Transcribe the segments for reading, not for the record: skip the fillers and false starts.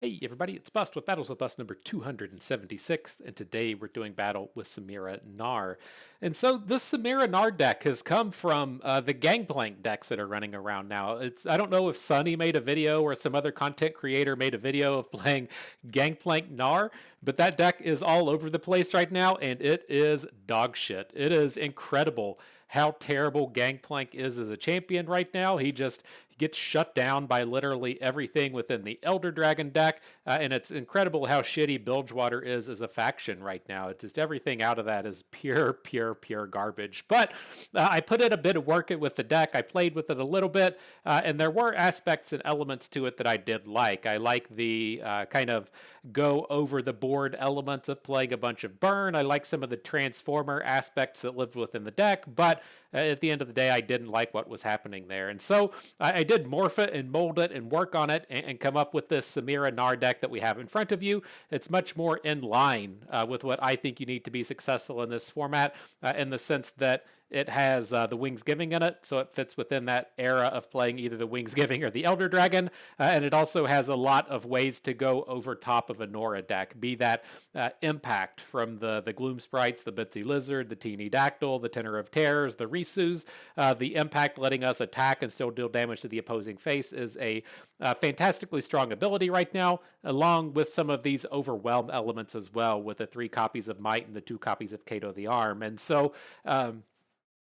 Hey everybody, it's Bust with Battles with Bust number 276, and today we're doing battle with Samira Gnar. And so this Samira Gnar deck has come from the Gangplank decks that are running around now. I don't know if Sunny made a video or some other content creator made a video of playing Gangplank Gnar, but that deck is all over the place right now, and it is dog shit. It is incredible how terrible Gangplank is as a champion right now. He just gets shut down by literally everything within the Elder Dragon deck, and it's incredible how shitty Bilgewater is as a faction right now. It's just everything out of that is pure garbage. But I put in a bit of work with the deck. I played with it a little bit, and there were aspects and elements to it that I did like. I like the kind of go over the board elements of playing a bunch of burn. I like some of the transformer aspects that lived within the deck, but at the end of the day, I didn't like what was happening there. And so I did morph it and mold it and work on it and come up with this Samira Gnar deck that we have in front of you. It's much more in line with what I think you need to be successful in this format, in the sense that it has the Wings Giving in it, so it fits within that era of playing either the Wings Giving or the Elder Dragon, and it also has a lot of ways to go over top of a Nora deck, be that impact from the Gloom Sprites, the Bitsy Lizard, the Teeny Dactyl, the Tenor of Terrors, the Risus. The impact letting us attack and still deal damage to the opposing face is a fantastically strong ability right now, along with some of these overwhelm elements as well, with the 3 copies of Might and the 2 copies of Kato the Arm. And so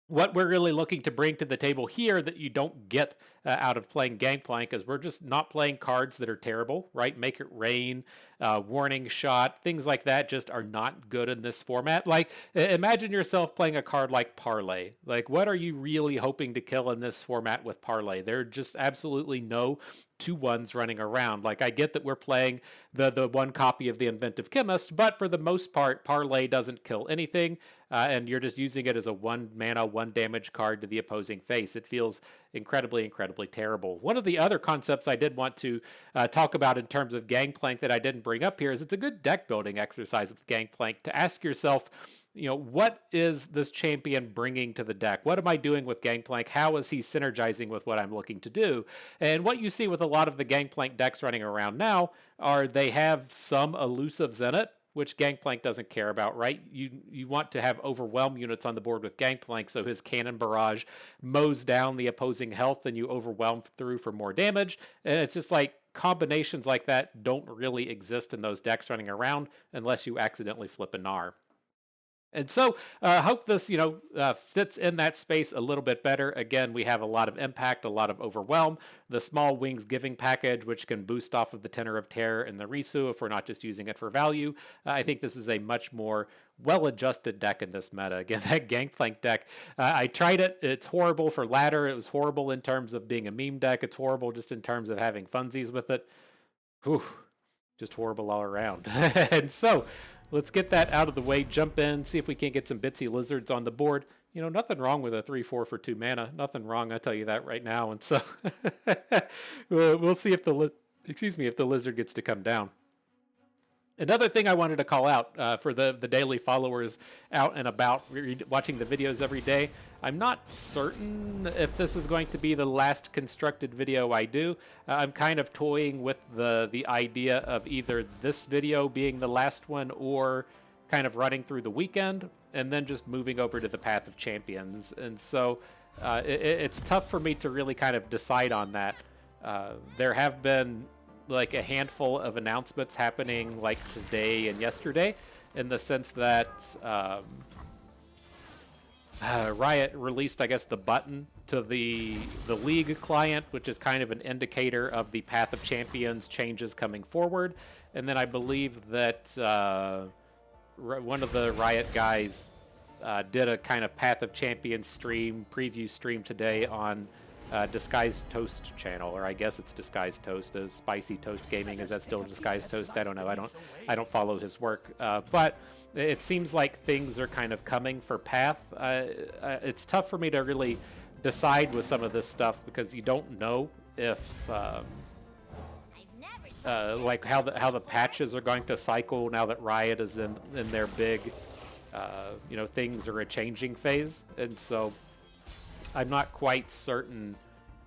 what we're really looking to bring to the table here that you don't get out of playing Gangplank is we're just not playing cards that are terrible, right? Make It Rain, Warning Shot, things like that just are not good in this format. Like, imagine yourself playing a card like Parlay. Like, what are you really hoping to kill in this format with Parlay? There are just absolutely no 2/1s running around. Like, I get that we're playing the 1 copy of the Inventive Chemist, but for the most part, Parlay doesn't kill anything, and you're just using it as a 1 mana, 1 damage card to the opposing face. It feels incredibly terrible. One of the other concepts I did want to talk about in terms of Gangplank that I didn't bring up here is it's a good deck building exercise with Gangplank to ask yourself, what is this champion bringing to the deck? What am I doing with Gangplank? How is he synergizing with what I'm looking to do? And what you see with a lot of the Gangplank decks running around now are they have some elusives in it, which Gangplank doesn't care about, right? You want to have overwhelm units on the board with Gangplank, so his Cannon Barrage mows down the opposing health and you overwhelm through for more damage. And it's just like combinations like that don't really exist in those decks running around unless you accidentally flip a Gnar. And so I hope this, fits in that space a little bit better. Again, we have a lot of impact, a lot of overwhelm. The small Wings Giving package, which can boost off of the Tenor of Terror and the Risu if we're not just using it for value. I think this is a much more well-adjusted deck in this meta. Again, that Gangplank deck, I tried it. It's horrible for ladder. It was horrible in terms of being a meme deck. It's horrible just in terms of having funsies with it. Whew, just horrible all around. And so let's get that out of the way, jump in, see if we can't get some Bitsy Lizards on the board. Nothing wrong with a 3/4 for 2 mana. Nothing wrong, I tell you that right now. And so we'll see if the lizard gets to come down. Another thing I wanted to call out for the daily followers out and about watching the videos every day, I'm not certain if this is going to be the last constructed video I do. I'm kind of toying with the idea of either this video being the last one or kind of running through the weekend and then just moving over to the Path of Champions. And so it's tough for me to really kind of decide on that. There have been like a handful of announcements happening like today and yesterday, in the sense that Riot released, I guess, the button to the League client, which is kind of an indicator of the Path of Champions changes coming forward. And then I believe that one of the Riot guys did a kind of Path of Champions preview stream today on Disguised Toast channel, or I guess it's Disguised Toast. As Spicy Toast Gaming, is that still Disguised Toast? I don't know. I don't follow his work, but it seems like things are kind of coming for Path. It's tough for me to really decide with some of this stuff because you don't know if like how the patches are going to cycle now that Riot is in their big things are a changing phase, and so I'm not quite certain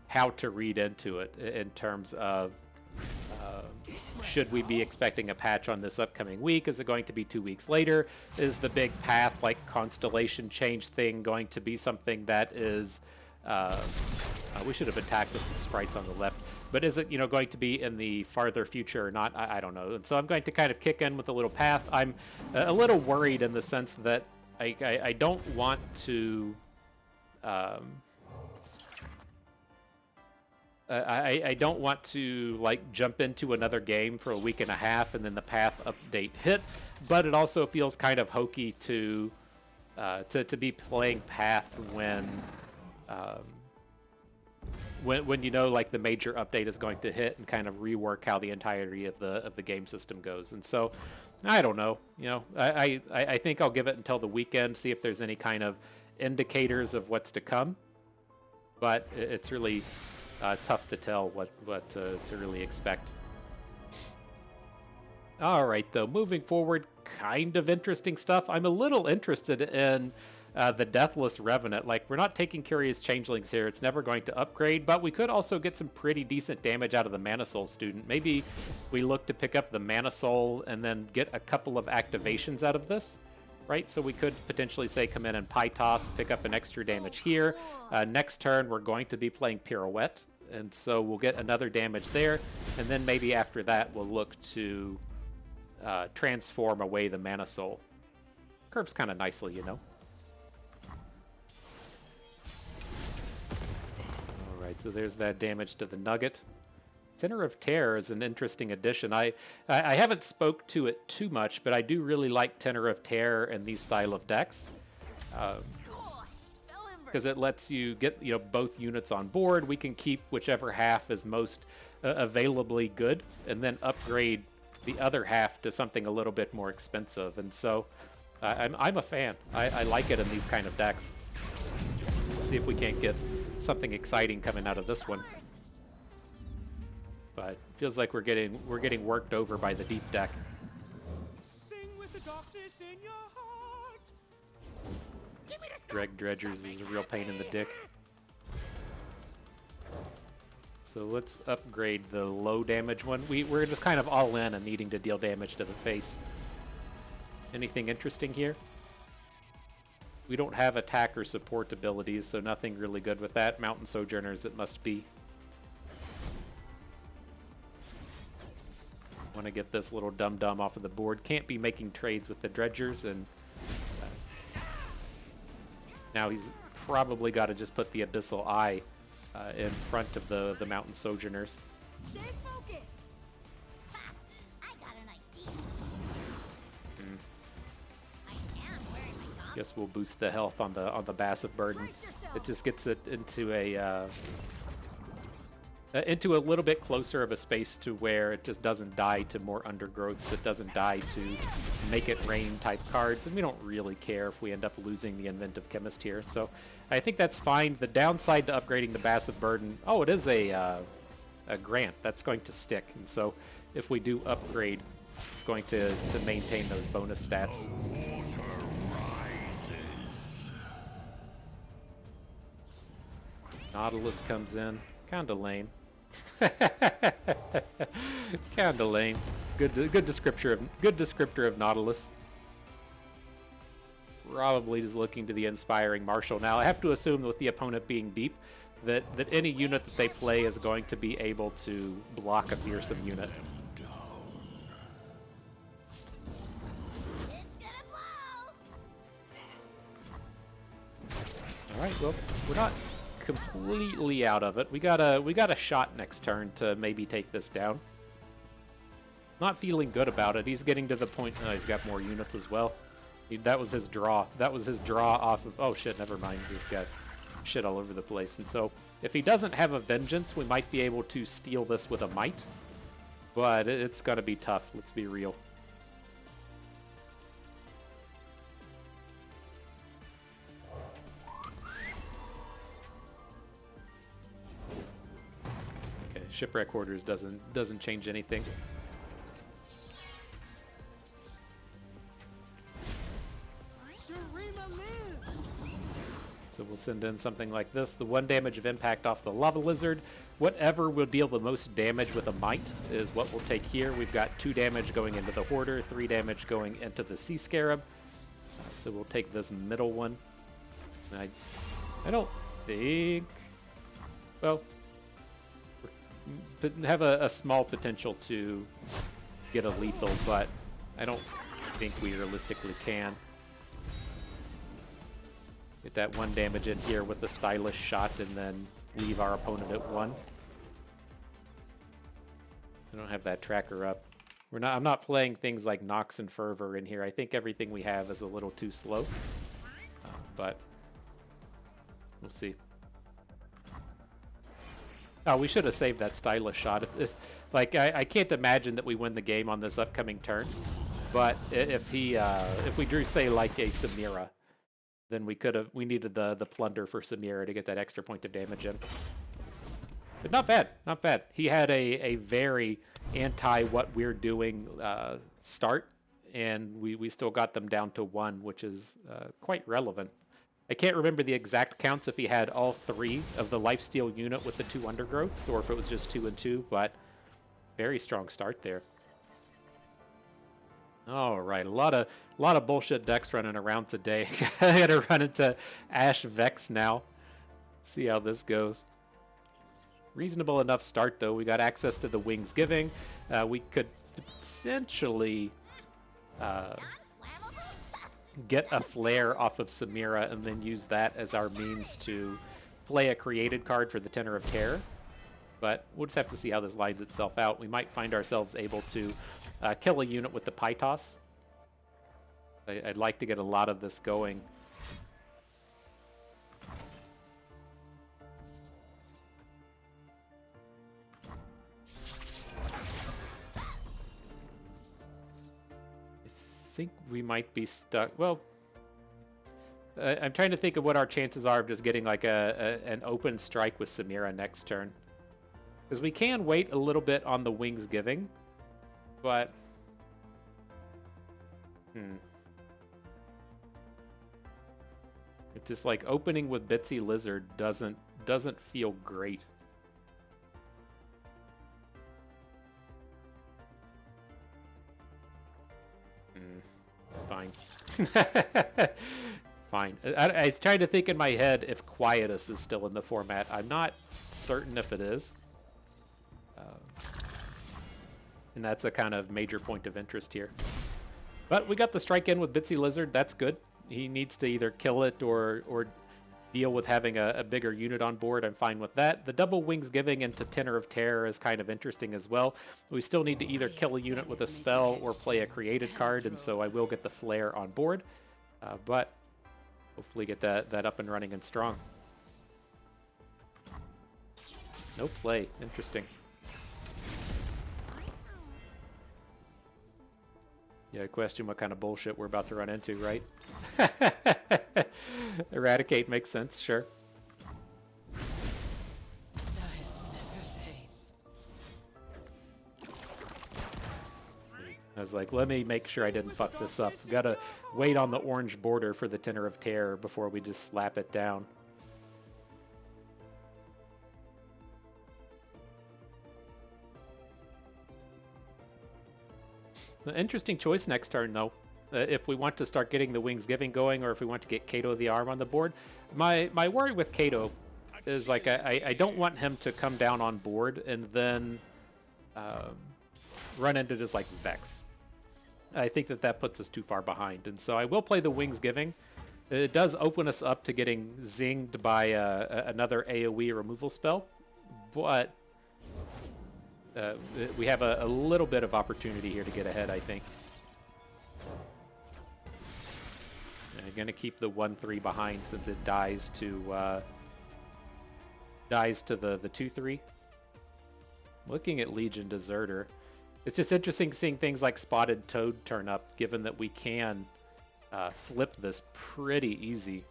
how to read into it in terms of should we be expecting a patch on this upcoming week? Is it going to be 2 weeks later? Is the big path, like constellation change thing, going to be something that is... we should have attacked with the sprites on the left. But is it, going to be in the farther future or not? I don't know. And so I'm going to kind of kick in with a little path. I'm a little worried in the sense that I don't want to... I don't want to like jump into another game for a week and a half and then the path update hit, but it also feels kind of hokey to be playing path when like the major update is going to hit and kind of rework how the entirety of the game system goes. And so I don't know, I think I'll give it until the weekend, see if there's any kind of indicators of what's to come, but it's really tough to tell what to really expect. All right, though, moving forward, kind of interesting stuff. I'm a little interested in the Deathless Revenant. Like, we're not taking Curious Changelings here. It's never going to upgrade, but we could also get some pretty decent damage out of the Mana Soul student. Maybe we look to pick up the Mana Soul and then get a couple of activations out of this. Right, so we could potentially say come in and Pie Toss, pick up an extra damage here. Next turn, we're going to be playing Pirouette, and so we'll get another damage there. And then maybe after that, we'll look to transform away the Mana Soul. Curves kind of nicely, All right, so there's that damage to the Nugget. Tenor of Terror is an interesting addition. I haven't spoke to it too much, but I do really like Tenor of Terror in these style of decks. Because it lets you get both units on board. We can keep whichever half is most availably good, and then upgrade the other half to something a little bit more expensive. And so I'm a fan. I like it in these kind of decks. Let's see if we can't get something exciting coming out of this one. But it feels like we're getting worked over by the deep deck. Sing with the darkness in your heart. Dreg Dredgers is a real pain in the dick. So let's upgrade the low damage one. We're just kind of all in and needing to deal damage to the face. Anything interesting here? We don't have attack or support abilities, so nothing really good with that. Mountain Sojourners it must be. Want to get this little dum-dum off of the board. Can't be making trades with the Dredgers, and now he's probably got to just put the Abyssal Eye in front of the Mountain Sojourners. Stay focused. Ha! I got an idea. I am wearing my goggles. Guess we'll boost the health on the Massive Burden. It just gets it into a little bit closer of a space to where it just doesn't die to more undergrowths. It doesn't die to make it rain type cards, and we don't really care if we end up losing the Inventive Chemist here. So I think that's fine. The downside to upgrading the Massive Burden, oh, it is a grant. That's going to stick, and so if we do upgrade, it's going to maintain those bonus stats. Nautilus comes in, kinda lame. Kinda lame. It's good descriptor of Nautilus. Probably just looking to the Inspiring Marshal. Now I have to assume with the opponent being deep that any unit that they play is going to be able to block a fearsome unit. All right, well, we're not completely out of it. We got a shot next turn to maybe take this down. Not feeling good about it. He's getting to the point. Oh, he's got more units as well. That was his draw. That was his draw off of. Oh shit! Never mind. He's got shit all over the place. And so, if he doesn't have a Vengeance, we might be able to steal this with a Might. But it's gonna be tough. Let's be real. Shipwreck Orders doesn't change anything. So we'll send in something like this. The 1 damage of impact off the Lava Lizard. Whatever will deal the most damage with a Might is what we'll take here. We've got 2 damage going into the Hoarder, 3 damage going into the Sea Scarab. So we'll take this middle one. I don't think... Well, have a small potential to get a lethal, but I don't think we realistically can. Get that 1 damage in here with the stylish shot and then leave our opponent at 1. I don't have that tracker up. I'm not playing things like Nox and Fervor in here. I think everything we have is a little too slow. But we'll see. Oh, we should have saved that stylish shot. I can't imagine that we win the game on this upcoming turn. But if we drew, say, like a Samira, then we needed the plunder for Samira to get that extra point of damage in. But not bad, not bad. He had a very anti what we're doing start, and we still got them down to 1, which is quite relevant. I can't remember the exact counts if he had all 3 of the lifesteal unit with the 2 undergrowths, or if it was just 2 and 2, but very strong start there. All right, a lot of bullshit decks running around today. I got to run into Ashe Vex now. Let's see how this goes. Reasonable enough start, though. We got access to the Wings Giving. We could potentially get a flare off of Samira and then use that as our means to play a created card for the Tenor of Terror. But we'll just have to see how this lines itself out. We might find ourselves able to kill a unit with the Pie Toss. I'd like to get a lot of this going. I think we might be stuck. Well, I'm trying to think of what our chances are of just getting like an open strike with Samira next turn. Because we can wait a little bit on the Wings Giving, but it's just like opening with Bitsy Lizard doesn't feel great. Fine. Fine. I tried to think in my head if Quietus is still in the format. I'm not certain if it is. And that's a kind of major point of interest here. But we got the strike in with Bitsy Lizard. That's good. He needs to either kill it or deal with having a bigger unit on board. I'm fine with that. The double Wings Giving into Tenor of Terror is kind of interesting as well. We still need to either kill a unit with a spell or play a created card, and so I will get the Flare on board. But hopefully get that up and running and strong. No play. Interesting. Yeah, question what kind of bullshit we're about to run into, right? Eradicate makes sense, sure. I was like, let me make sure I didn't fuck this up. Gotta wait on the orange border for the Tenor of Terror before we just slap it down. Interesting choice next turn, though. If we want to start getting the Wings Giving going, or if we want to get Kato the Arm on the board. My worry with Kato is like I don't want him to come down on board and then run into just like Vex. I think that puts us too far behind, and so I will play the Wings Giving. It does open us up to getting zinged by another AoE removal spell, but we have a little bit of opportunity here to get ahead, I think. I'm going to keep the 1-3 behind since it dies to the 2-3. Looking at Legion Deserter, it's just interesting seeing things like Spotted Toad turn up, given that we can flip this pretty easy.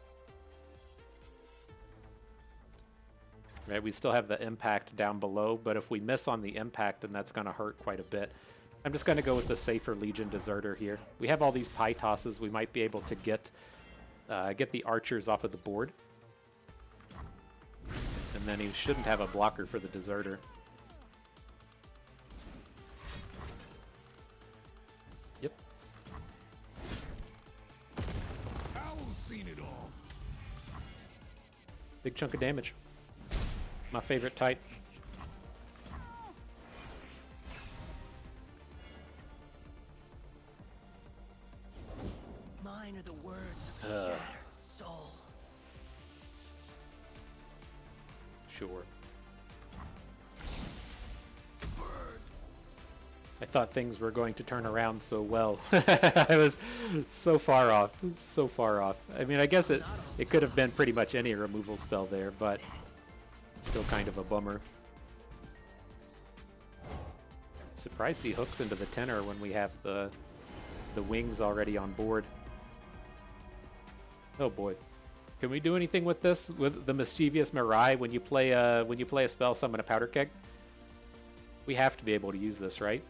Right, we still have the impact down below, but if we miss on the impact, then that's going to hurt quite a bit. I'm just going to go with the safer Legion Deserter here. We have all these Pie Tosses. We might be able to get the archers off of the board. And then he shouldn't have a blocker for the Deserter. Yep. Owl's seen it all. Big chunk of damage. My favorite type. Mine are the words of the shattered soul. Sure. I thought things were going to turn around so well. I was so far off. So far off. I mean, I guess it could have been pretty much any removal spell there, but still kind of a bummer. Surprised he hooks into the tenor when we have the wings already on board. Oh boy. Can we do anything with this? With the Mischievous Mirai when you play a spell summon a powder keg? We have to be able to use this, right?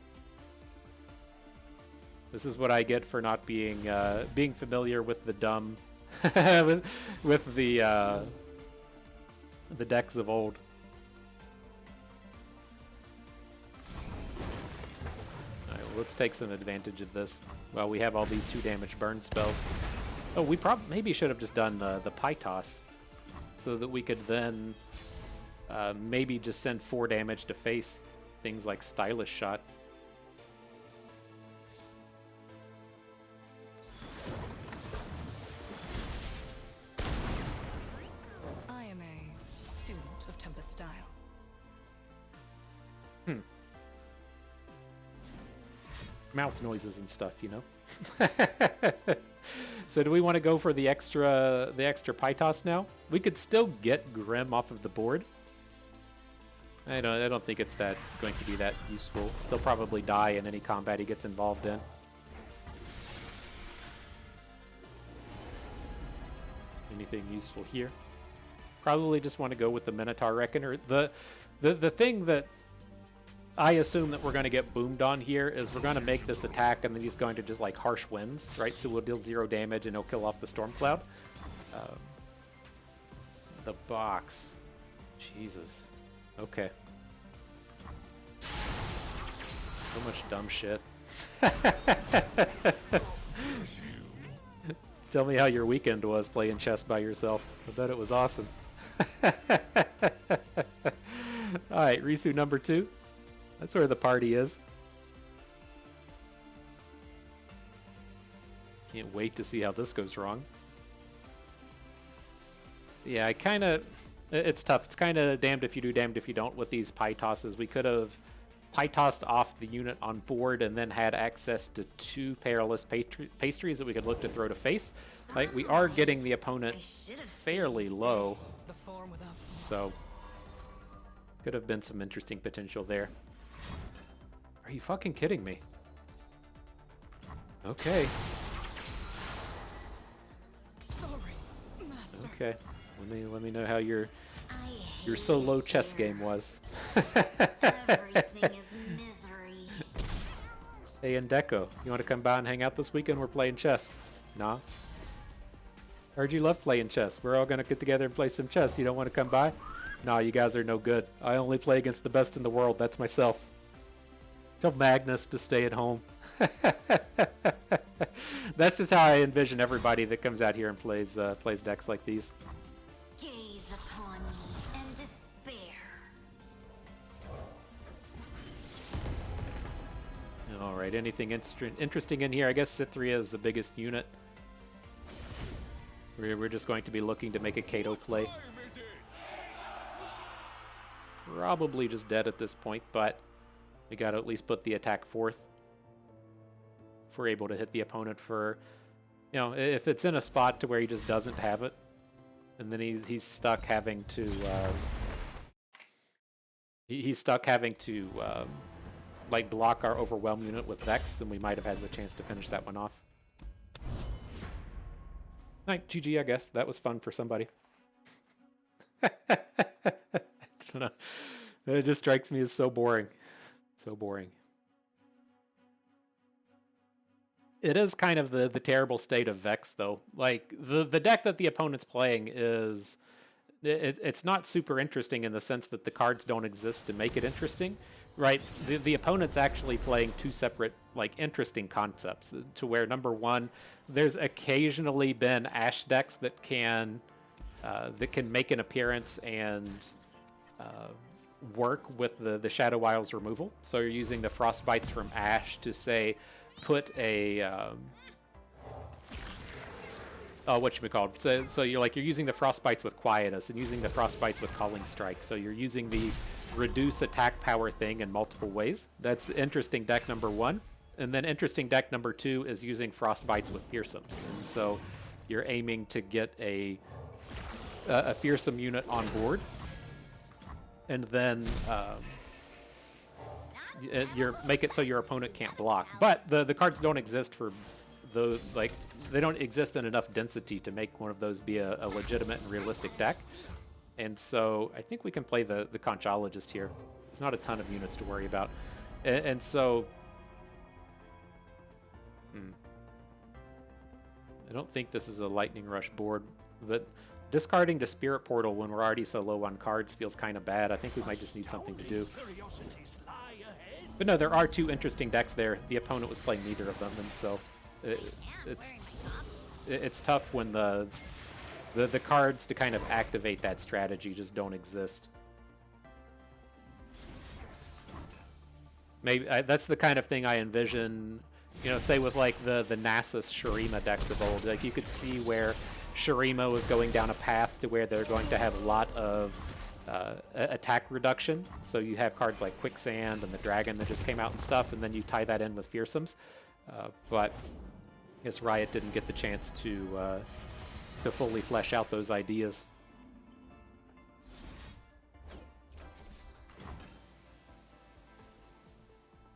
This is what I get for not being being familiar with the dumb with the decks of old. All right, well, let's take some advantage of this. Well, we have all these 2 damage burn spells. Oh, we maybe should have just done the Pie Toss so that we could then maybe just send 4 damage to face things like Stylish Shot. I am a student of Tempest style. Mouth noises and stuff, you know. So do we want to go for the extra Pie Toss now? We could still get Grim off of the board. I don't think it's going to be that useful. He'll probably die in any combat he gets involved in. Anything useful here? Probably just want to go with the Minotaur Reckoner. The thing that I assume that we're going to get boomed on here is we're going to make this attack and then he's going to just like harsh winds, right? So we'll deal 0 damage and he'll kill off the Storm Cloud. The box. Jesus. Okay. So much dumb shit. Tell me how your weekend was playing chess by yourself. I bet it was awesome. Alright, Risu number 2. That's where the party is. Can't wait to see how this goes wrong. Yeah, it's tough. It's kind of damned if you do, damned if you don't with these pie tosses. We could have pie tossed off the unit on board and then had access to 2 perilous pastries that we could look to throw to face. Like, we are getting the opponent fairly low, The form without form. so could have been some interesting potential there. Are you fucking kidding me? Okay. Sorry, master. Okay. Let me know how your solo chess game was. Everything is misery. Hey, Endeko, you want to come by and hang out this weekend? We're playing chess. Nah. Heard you love playing chess. We're all gonna get together and play some chess. You don't want to come by? Nah, you guys are no good. I only play against the best in the world. That's myself. Tell Magnus to stay at home. That's just how I envision everybody that comes out here and plays decks like these. Gaze upon me and despair. All right, anything interesting in here? I guess Cythria is the biggest unit. We're just going to be looking to make a Kato play. Probably just dead at this point, but we got to at least put the attack forth. If we're able to hit the opponent for, you know, if it's in a spot to where he just doesn't have it, and then he's stuck having to, like block our overwhelm unit with Vex, then we might have had the chance to finish that one off. Alright, GG, I guess. That was fun for somebody. I don't know. It just strikes me as so boring. So boring. It is kind of the terrible state of Vex, though. Like, the deck that the opponent's playing is it's not super interesting in the sense that the cards don't exist to make it interesting, right? The opponent's actually playing two separate, like, interesting concepts. To where, number one, there's occasionally been Ashe decks that can make an appearance and work with the Shadow Isles removal. So you're using the Frostbites from Ashe to, say, put a whatchamacallit. So you're using the Frostbites with Quietus and using the Frostbites with Calling Strike. So you're using the reduce attack power thing in multiple ways. That's interesting deck number one. And then interesting deck number two is using Frostbites with Fearsomes. And so you're aiming to get a Fearsome unit on board. And then make it so your opponent can't block. But the cards don't exist for they don't exist in enough density to make one of those be a legitimate and realistic deck. And so I think we can play the Conchologist here. There's not a ton of units to worry about. And so I don't think this is a Lightning Rush board, but discarding to Spirit Portal when we're already so low on cards feels kind of bad. I think we might just need something to do. But no, there are two interesting decks there. The opponent was playing neither of them, and so it's tough when the cards to kind of activate that strategy just don't exist. Maybe that's the kind of thing I envision, you know, say with like the Nasus Shurima decks of old. Like you could see where Shurima was going down a path to where they're going to have a lot of attack reduction. So you have cards like Quicksand and the Dragon that just came out and stuff, and then you tie that in with Fearsomes. But I guess Riot didn't get the chance to fully flesh out those ideas.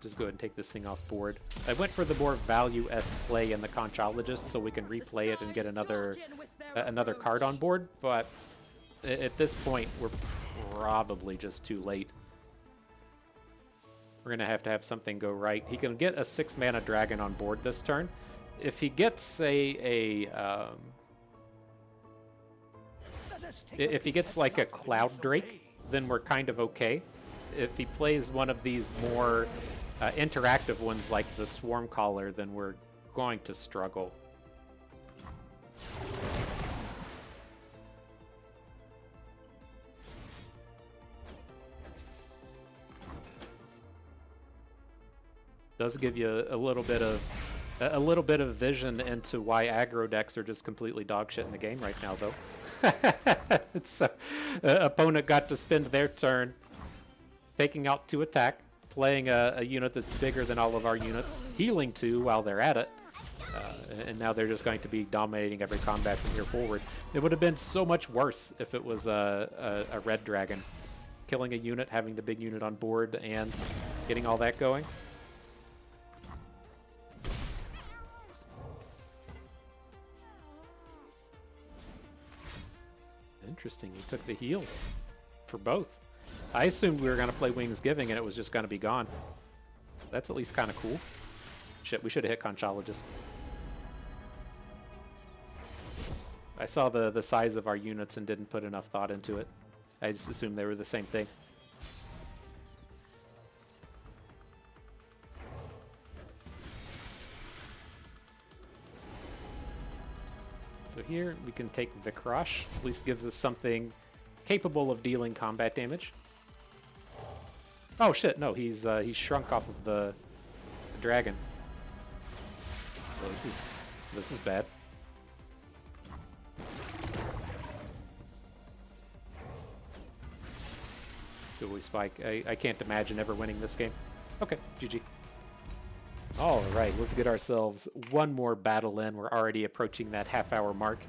Just go ahead and take this thing off board. I went for the more value-esque play in the Conchologist so we can replay it and get another card on board, but at this point we're probably just too late. We're gonna have to have something go right. He can get a 6-mana dragon on board this turn. If he gets if he gets like a Cloud Drake, then we're kind of okay. If he plays one of these more interactive ones like the Swarm Caller, then we're going to struggle. Does give you a little bit of vision into why aggro decks are just completely dogshit in the game right now, though. So, opponent got to spend their turn taking out 2 attack, playing a unit that's bigger than all of our units, healing 2 while they're at it, and now they're just going to be dominating every combat from here forward. It would have been so much worse if it was a red dragon. Killing a unit, having the big unit on board, and getting all that going. Interesting, he took the heals for both. I assumed we were going to play Wingsgiving and it was just going to be gone. That's at least kind of cool. Shit, we should have hit Conchologist. I saw the size of our units and didn't put enough thought into it. I just assumed they were the same thing. So here we can take Vikrosh. At least gives us something capable of dealing combat damage. Oh shit! No, he's shrunk off of the dragon. Well, this is bad. So we spike. I can't imagine ever winning this game. Okay, GG. All right, let's get ourselves one more battle in. We're already approaching that half-hour mark.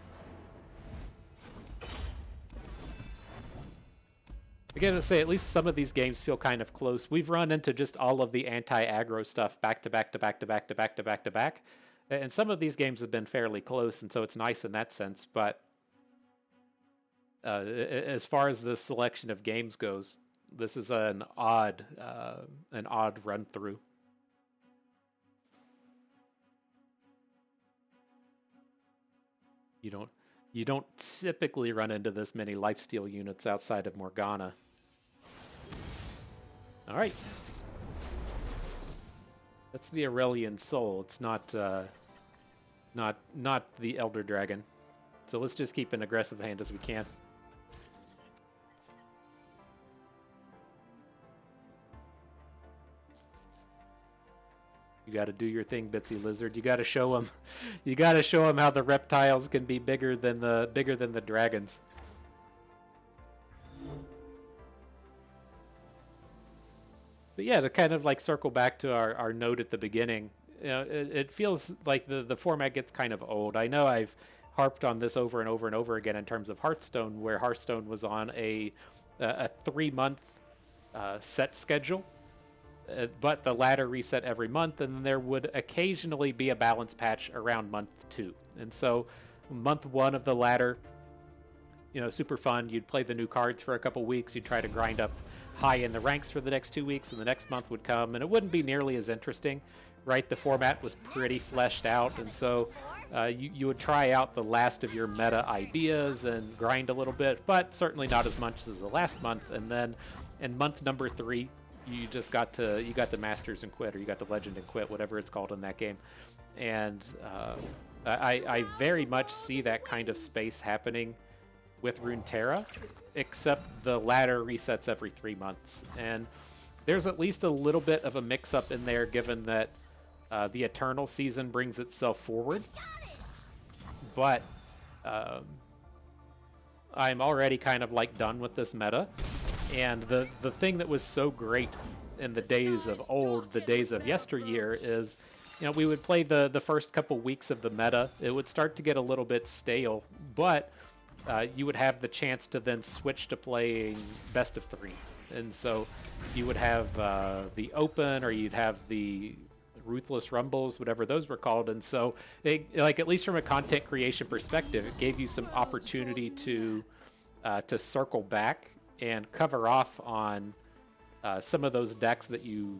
I gotta say, at least some of these games feel kind of close. We've run into just all of the anti-aggro stuff back to back to back to back to back to back to back. And some of these games have been fairly close, and so it's nice in that sense. But as far as the selection of games goes, this is an odd run-through. You don't typically run into this many lifesteal units outside of Morgana. All right. That's the Aurelion Sol. It's not not the Elder Dragon. So let's just keep an aggressive hand as we can. You got to do your thing, Bitsy Lizard. You got to show them. You got to show them how the reptiles can be bigger than the dragons. But yeah, to kind of like circle back to our note at the beginning, you know, it feels like the format gets kind of old. I know I've harped on this over and over and over again in terms of Hearthstone, where Hearthstone was on a 3-month set schedule. But the ladder reset every month, and there would occasionally be a balance patch around month 2. And so month 1 of the ladder, you know, super fun. You'd play the new cards for a couple weeks. You'd try to grind up high in the ranks for the next 2 weeks, and the next month would come, and it wouldn't be nearly as interesting, right? The format was pretty fleshed out, and so you would try out the last of your meta ideas and grind a little bit, but certainly not as much as the last month. And then in month number 3, you just got to Masters and quit, or you got to Legend and quit, whatever it's called in that game. And I very much see that kind of space happening with Runeterra, except the ladder resets every 3 months. And there's at least a little bit of a mix-up in there, given that the Eternal season brings itself forward. But I'm already kind of like done with this meta. And the thing that was so great in the days of old, the days of yesteryear, is, you know, we would play the first couple weeks of the meta. It would start to get a little bit stale, but you would have the chance to then switch to playing best of 3. And so you would have the Open, or you'd have the Ruthless Rumbles, whatever those were called. And so, like, at least from a content creation perspective, it gave you some opportunity to circle back and cover off on some of those decks that you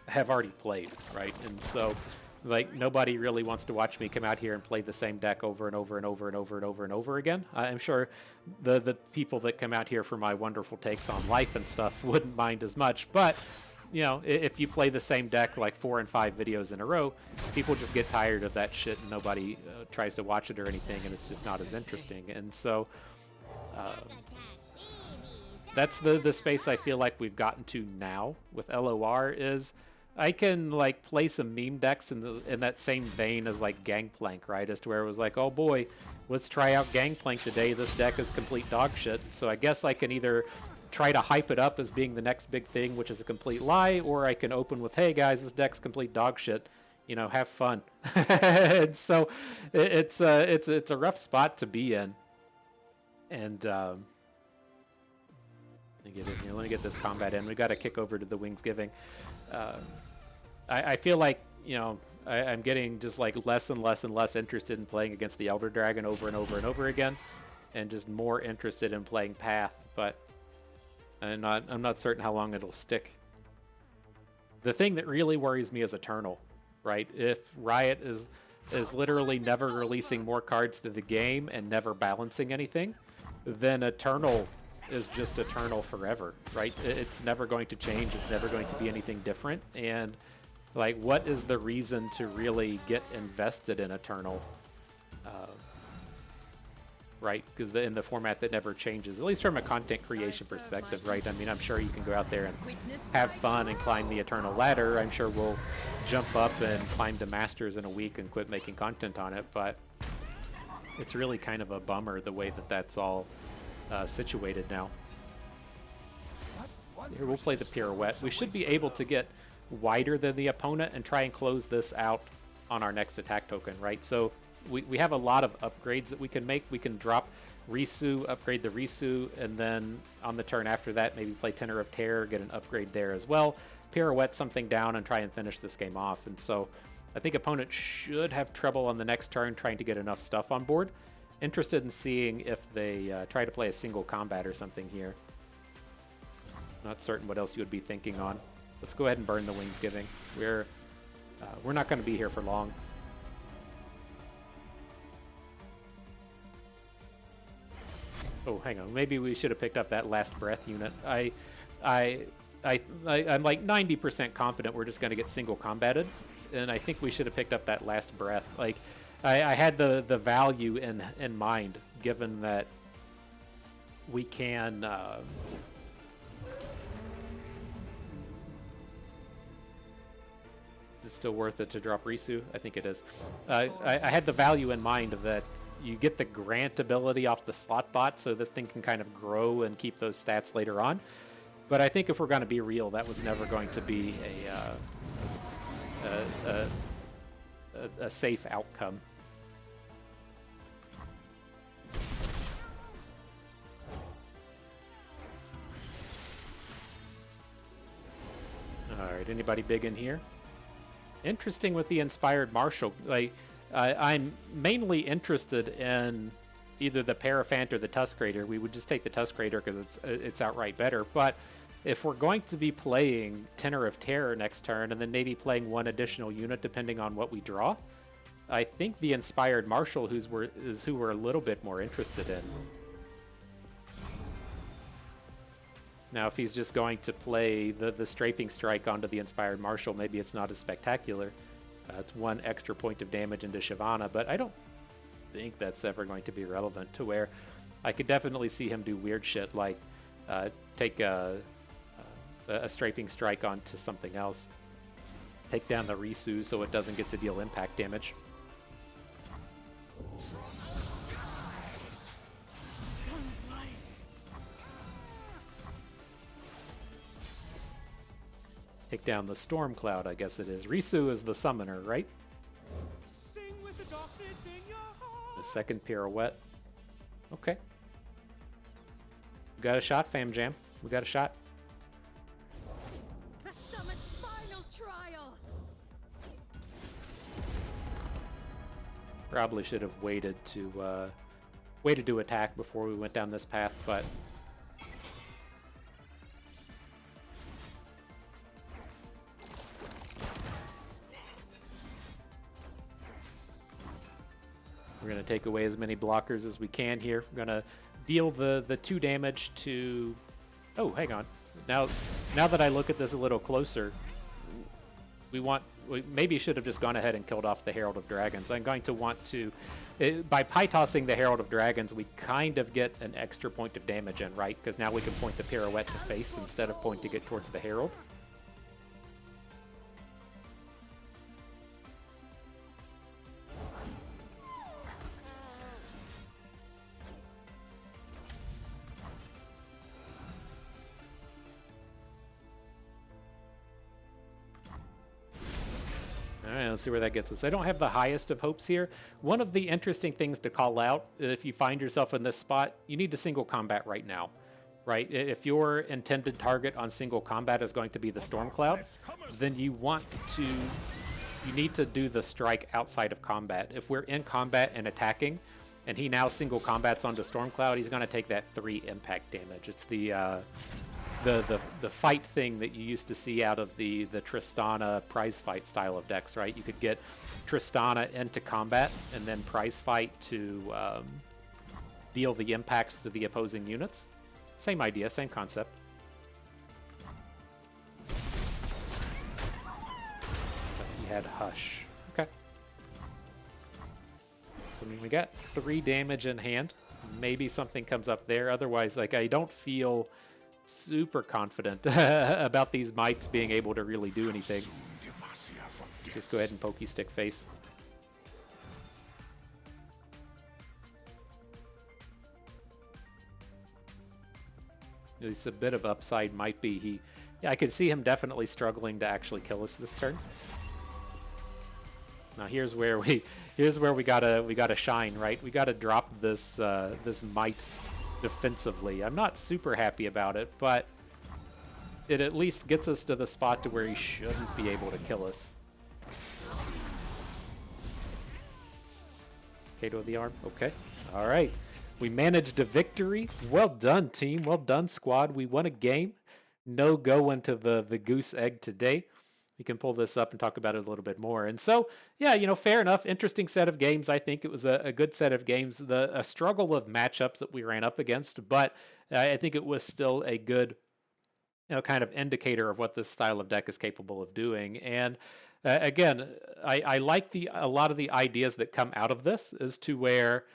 have already played, right? And so, like, nobody really wants to watch me come out here and play the same deck over and over and over and over and over and over again. I'm sure the people that come out here for my wonderful takes on life and stuff wouldn't mind as much, but you know, if you play the same deck like 4 and 5 videos in a row, people just get tired of that shit, and nobody tries to watch it or anything, and it's just not as interesting. And so that's the space I feel like we've gotten to now with LOR. Is I can like play some meme decks in that same vein as like Gangplank, right? As to where it was like, oh boy, let's try out Gangplank today. This deck is complete dog shit. So I guess I can either try to hype it up as being the next big thing, which is a complete lie, or I can open with, hey guys, this deck's complete dog shit. You know, have fun. And so it's a rough spot to be in. And let me get in here. Let me get this combat in. We got to kick over to the Wings Giving. I feel like, you know, I'm getting just like less and less and less interested in playing against the Elder Dragon over and over and over again, and just more interested in playing Path. But I'm not certain how long it'll stick. The thing that really worries me is Eternal, right? If Riot is literally never releasing more cards to the game and never balancing anything, then Eternal is just Eternal forever, right? It's never going to change. It's never going to be anything different. And like, what is the reason to really get invested in Eternal? Right? Because in the format that never changes, at least from a content creation perspective, right? I mean, I'm sure you can go out there and have fun and climb the Eternal ladder. I'm sure we'll jump up and climb to Masters in a week and quit making content on it, but it's really kind of a bummer the way that that's all situated now. Here, we'll play the Pirouette. We should be able to get wider than the opponent and try and close this out on our next attack token, right? So we have a lot of upgrades that we can make. We can drop Risu, upgrade the Risu, and then on the turn after that, maybe play Tenor of Terror, get an upgrade there as well. Pirouette something down and try and finish this game off. And so I think opponent should have trouble on the next turn trying to get enough stuff on board. Interested in seeing if they try to play a single combat or something here. Not certain what else you would be thinking on. Let's go ahead and burn the Wings Giving. We're not going to be here for long. Oh, hang on. Maybe we should have picked up that last breath unit. I'm like 90% confident we're just going to get single combated, and I think we should have picked up that last breath. Like, I had the value in mind, given that we can. Is it still worth it to drop Risu? I think it is. I had the value in mind that you get the Grant ability off the slot bot, so this thing can kind of grow and keep those stats later on. But I think if we're going to be real, that was never going to be a safe outcome. All right, anybody big in here? Interesting with the Inspired Martial. Like, I'm mainly interested in either the Paraphant or the Tusk Raider. We would just take the Tusk Raider because it's outright better. But if we're going to be playing Tenor of Terror next turn and then maybe playing one additional unit depending on what we draw, I think the Inspired Martial is who we're a little bit more interested in. Now, if he's just going to play the Strafing Strike onto the Inspired Martial, maybe it's not as spectacular. It's one extra point of damage into Shyvana, but I don't think that's ever going to be relevant to where I could definitely see him do weird shit like take a Strafing Strike onto something else, take down the Risu so it doesn't get to deal impact damage. Take down the Storm Cloud, I guess it is. Risu is the summoner, right? Sing with the darkness in your heart. The second pirouette. Okay. We got a shot, Fam Jam. We got a shot. The summon's final trial. Probably should have waited to attack before we went down this path, but we're going to take away as many blockers as we can here. We're going to deal the 2 damage to... Oh, hang on. Now that I look at this a little closer, we maybe should have just gone ahead and killed off the Herald of Dragons. I'm going to want to... by pie-tossing the Herald of Dragons, we kind of get an extra point of damage in, right? Because now we can point the pirouette to face instead of pointing it towards the Herald. Alright, let's see where that gets us. I don't have the highest of hopes here. One of the interesting things to call out, if you find yourself in this spot, you need to single combat right now. Right? If your intended target on single combat is going to be the Storm Cloud, then you need to do the strike outside of combat. If we're in combat and attacking, and he now single combats onto Storm Cloud, he's going to take that 3 impact damage. It's the fight thing that you used to see out of the Tristana prize fight style of decks, right? You could get Tristana into combat and then prize fight to deal the impacts to the opposing units. Same idea, same concept. But he had Hush. Okay. So I mean, we got 3 damage in hand. Maybe something comes up there. Otherwise, like, I don't feel super confident about these mites being able to really do anything. Just go ahead and pokey stick face. At least a bit of upside might be I could see him definitely struggling to actually kill us this turn. Now here's where we gotta shine, right? We gotta drop this this mite defensively. I'm not super happy about it, but it at least gets us to the spot to where he shouldn't be able to kill us. Kato of the arm. Okay. All right. We managed a victory. Well done, team. Well done, squad. We won a game. No go into the goose egg today. we can pull this up and talk about it a little bit more. And so, yeah, fair enough. Interesting set of games. I think it was a good set of games. A struggle of matchups that we ran up against, but I think it was still a good, kind of indicator of what this style of deck is capable of doing. And again, I like a lot of the ideas that come out of this as to where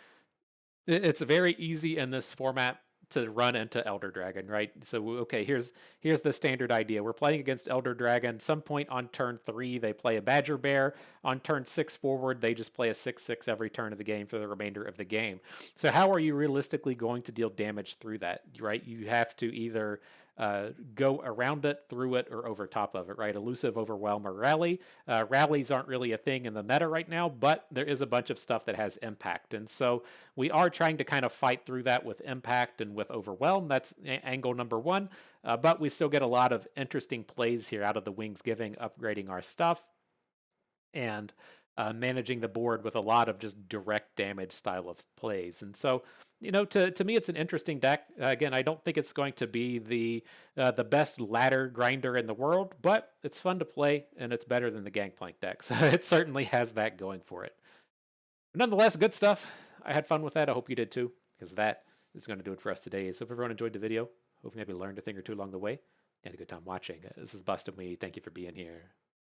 it's very easy in this format to run into Elder Dragon, right? So okay, here's the standard idea. We're playing against Elder Dragon. Some point on turn 3, they play a Badger Bear. On turn 6 forward, they just play a 6/6 every turn of the game for the remainder of the game. So how are you realistically going to deal damage through that, right? You have to either go around it, through it, or over top of it, right? Elusive, Overwhelm, or Rally. Rallies aren't really a thing in the meta right now, but there is a bunch of stuff that has impact. And so we are trying to kind of fight through that with impact and with Overwhelm. That's angle number 1. But we still get a lot of interesting plays here out of the Wings Giving, upgrading our stuff, and managing the board with a lot of just direct damage style of plays. And so, to me, it's an interesting deck. Again, I don't think it's going to be the best ladder grinder in the world, but it's fun to play, and it's better than the Gangplank deck. So it certainly has that going for it. But nonetheless, good stuff. I had fun with that. I hope you did too, because that is going to do it for us today. So if everyone enjoyed the video, hope you maybe learned a thing or two along the way. You had a good time watching. This is Bustin' We. Thank you for being here.